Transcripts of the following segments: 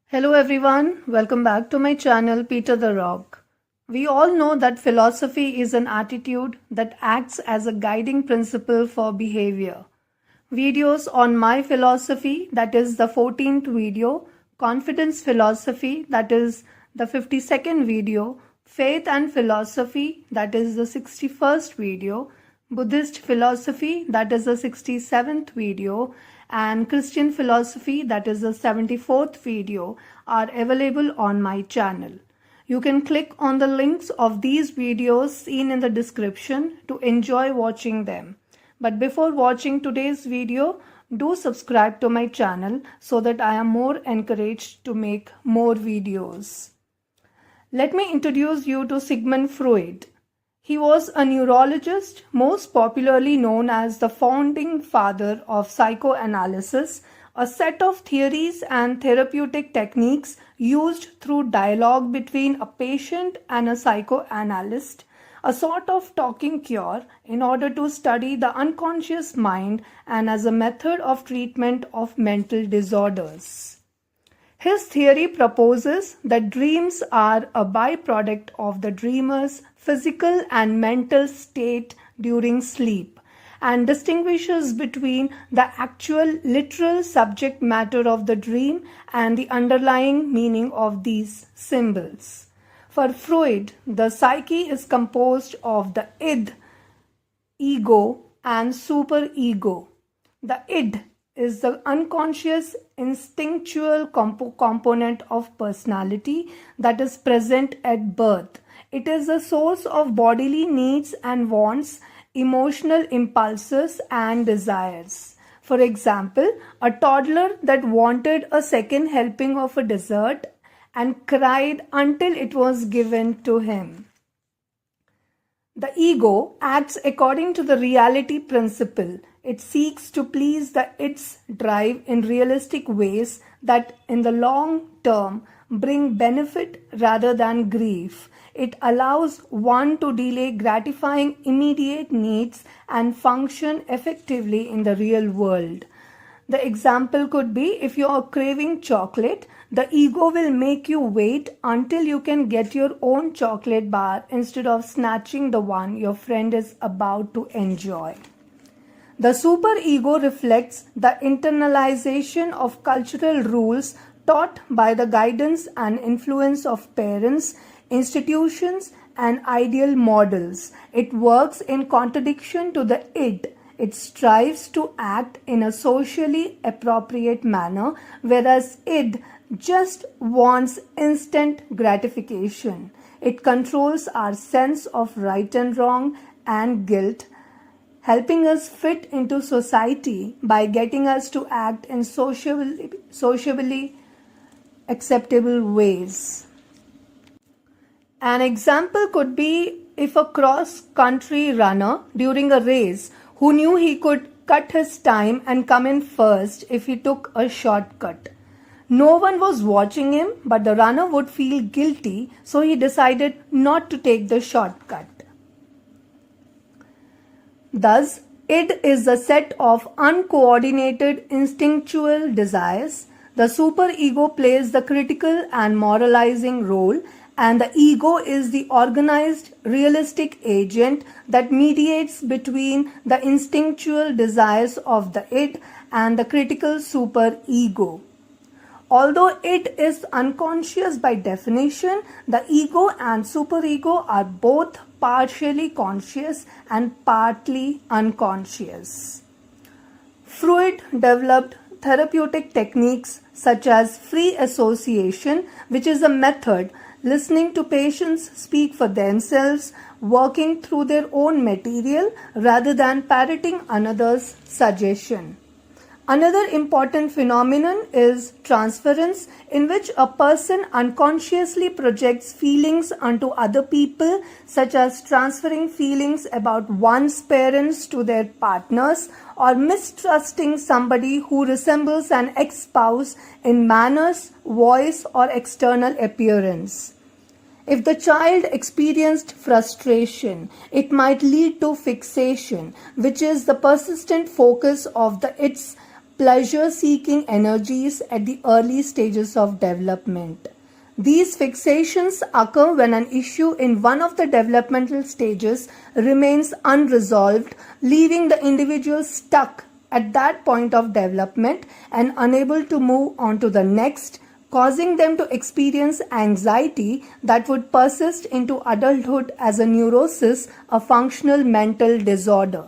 Hello everyone, welcome back to my channel Peter the Rock. We all know that philosophy is an attitude that acts as a guiding principle for behavior. Videos on my philosophy, that is the 14th video, confidence philosophy, that is the 52nd video, faith and philosophy, that is the 61st video, Buddhist philosophy, that is the 67th video, and Christian philosophy, that is the 74th video, are available on my channel. You can click on the links of these videos seen in the description to enjoy watching them. But before watching today's video, do subscribe to my channel so that I am more encouraged to make more videos. Let me introduce you to Sigmund Freud. He was a neurologist, most popularly known as the founding father of psychoanalysis, a set of theories and therapeutic techniques used through dialogue between a patient and a psychoanalyst, a sort of talking cure in order to study the unconscious mind and as a method of treatment of mental disorders. His theory proposes that dreams are a byproduct of the dreamer's physical and mental state during sleep and distinguishes between the actual literal subject matter of the dream and the underlying meaning of these symbols. For Freud, the psyche is composed of the id, ego, and superego. The id is the unconscious instinctual component of personality that is present at birth. It is the source of bodily needs and wants, emotional impulses and desires. For example, a toddler that wanted a second helping of a dessert and cried until it was given to him. The ego acts according to the reality principle. It seeks to please its drive in realistic ways that in the long term bring benefit rather than grief. It allows one to delay gratifying immediate needs and function effectively in the real world. The example could be if you are craving chocolate, the ego will make you wait until you can get your own chocolate bar instead of snatching the one your friend is about to enjoy. The superego reflects the internalization of cultural rules taught by the guidance and influence of parents, institutions, and ideal models. It works in contradiction to the id. It strives to act in a socially appropriate manner, whereas id just wants instant gratification. It controls our sense of right and wrong and guilt, helping us fit into society by getting us to act in sociably acceptable ways. An example could be if a cross-country runner during a race who knew he could cut his time and come in first if he took a shortcut. No one was watching him, but the runner would feel guilty, so he decided not to take the shortcut. Thus, id is a set of uncoordinated instinctual desires. The superego plays the critical and moralizing role, and the ego is the organized, realistic agent that mediates between the instinctual desires of the id and the critical superego. Although id is unconscious by definition, the ego and superego are both partially conscious and partly unconscious. Freud developed therapeutic techniques such as free association, which is a method listening to patients speak for themselves, working through their own material rather than parroting another's suggestion. Another important phenomenon is transference, in which a person unconsciously projects feelings onto other people, such as transferring feelings about one's parents to their partners or mistrusting somebody who resembles an ex-spouse in manners, voice, or external appearance. If the child experienced frustration, it might lead to fixation, which is the persistent focus of its pleasure-seeking energies at the early stages of development. These fixations occur when an issue in one of the developmental stages remains unresolved, leaving the individual stuck at that point of development and unable to move on to the next, causing them to experience anxiety that would persist into adulthood as a neurosis, a functional mental disorder.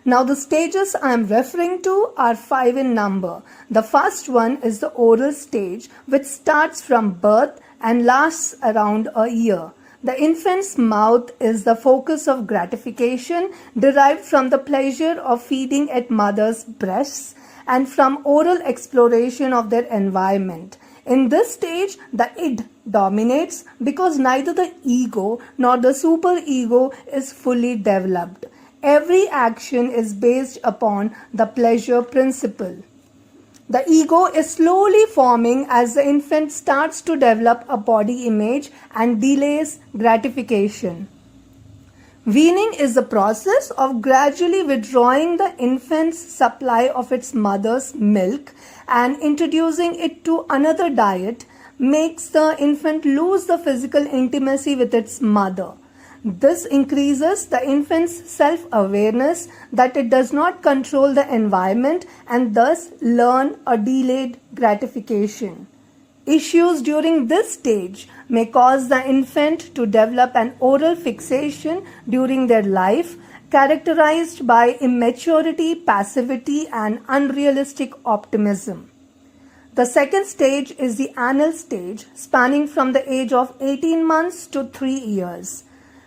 Now the stages I am referring to are 5 in number. The first one is the oral stage, which starts from birth and lasts around a year. The infant's mouth is the focus of gratification derived from the pleasure of feeding at mother's breasts and from oral exploration of their environment. In this stage, the id dominates because neither the ego nor the superego is fully developed. Every action is based upon the pleasure principle. The ego is slowly forming as the infant starts to develop a body image and delays gratification. Weaning is the process of gradually withdrawing the infant's supply of its mother's milk and introducing it to another diet makes the infant lose the physical intimacy with its mother. This increases the infant's self-awareness that it does not control the environment and thus learn a delayed gratification. Issues during this stage may cause the infant to develop an oral fixation during their life, characterized by immaturity, passivity, and unrealistic optimism. The second stage is the anal stage, spanning from the age of 18 months to 3 years.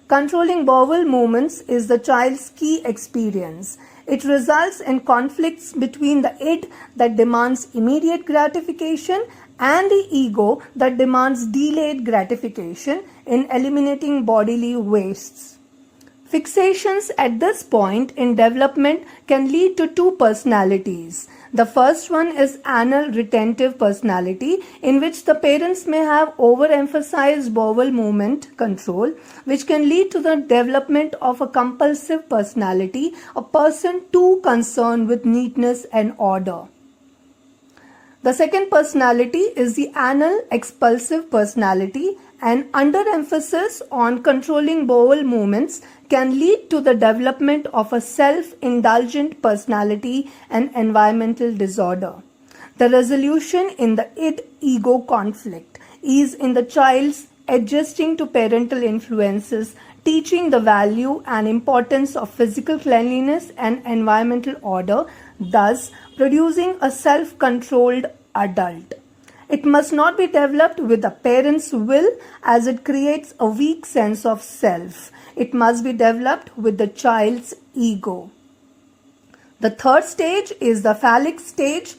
Controlling bowel movements is the child's key experience. It results in conflicts between the id that demands immediate gratification and the ego that demands delayed gratification in eliminating bodily wastes. Fixations at this point in development can lead to two personalities. The first one is anal retentive personality, in which the parents may have overemphasized bowel movement control, which can lead to the development of a compulsive personality, a person too concerned with neatness and order. The second personality is the anal expulsive personality, and underemphasis on controlling bowel movements can lead to the development of a self-indulgent personality and environmental disorder. The resolution in the id-ego conflict is in the child's adjusting to parental influences, teaching the value and importance of physical cleanliness and environmental order, thus producing a self-controlled adult. It must not be developed with the parent's will, as it creates a weak sense of self. It must be developed with the child's ego. The third stage is the phallic stage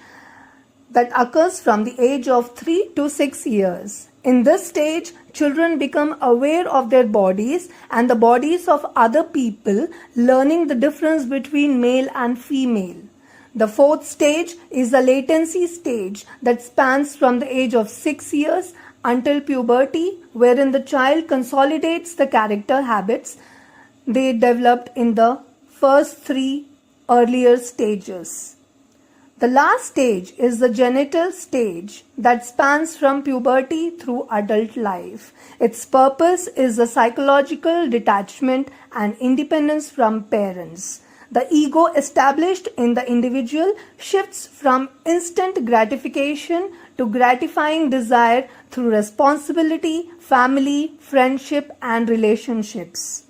that occurs from the age of 3 to 6 years. In this stage, children become aware of their bodies and the bodies of other people, learning the difference between male and female. The fourth stage is the latency stage that spans from the age of 6 years until puberty, wherein the child consolidates the character habits they developed in the first 3 earlier stages. The last stage is the genital stage that spans from puberty through adult life. Its purpose is the psychological detachment and independence from parents. The ego established in the individual shifts from instant gratification to gratifying desire through responsibility, family, friendship, and relationships.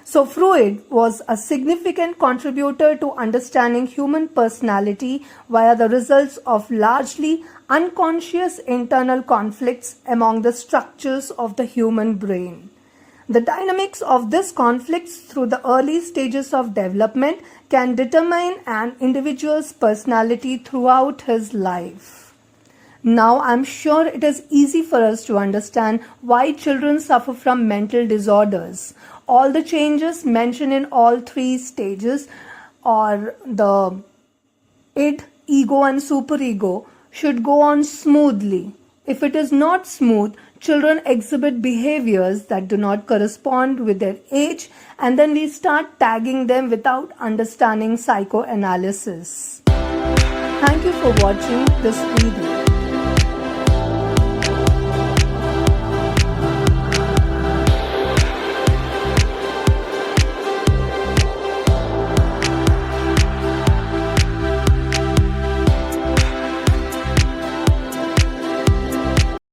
So Freud was a significant contributor to understanding human personality via the results of largely unconscious internal conflicts among the structures of the human brain. The dynamics of this conflicts through the early stages of development can determine an individual's personality throughout his life. Now, I'm sure it is easy for us to understand why children suffer from mental disorders. All the changes mentioned in all 3 stages, or the id, ego and superego, should go on smoothly. If it is not smooth, children exhibit behaviors that do not correspond with their age, and then we start tagging them without understanding psychoanalysis. Thank you for watching this video.